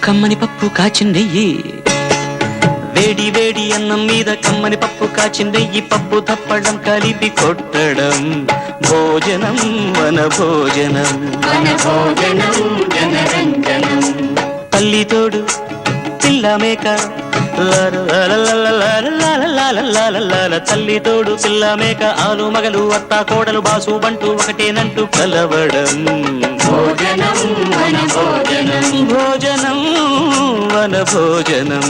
కమ్మని పప్పు కాచిందెయ్యి వేడి వేడి అన్నం మీద కమ్మని పప్పు కాచిందెయ్యి పప్పు తప్పడం కలిపి కొట్టడం భోజనం వన భోజనం తల్లి తోడు పిల్ల మేక తల్లి తోడు పిల్ల మేక ఆలు మగలు అత్త కోడలు బాసు బంటూ ఒకటేనంటూ కలవడం భోజనం వన భోజనం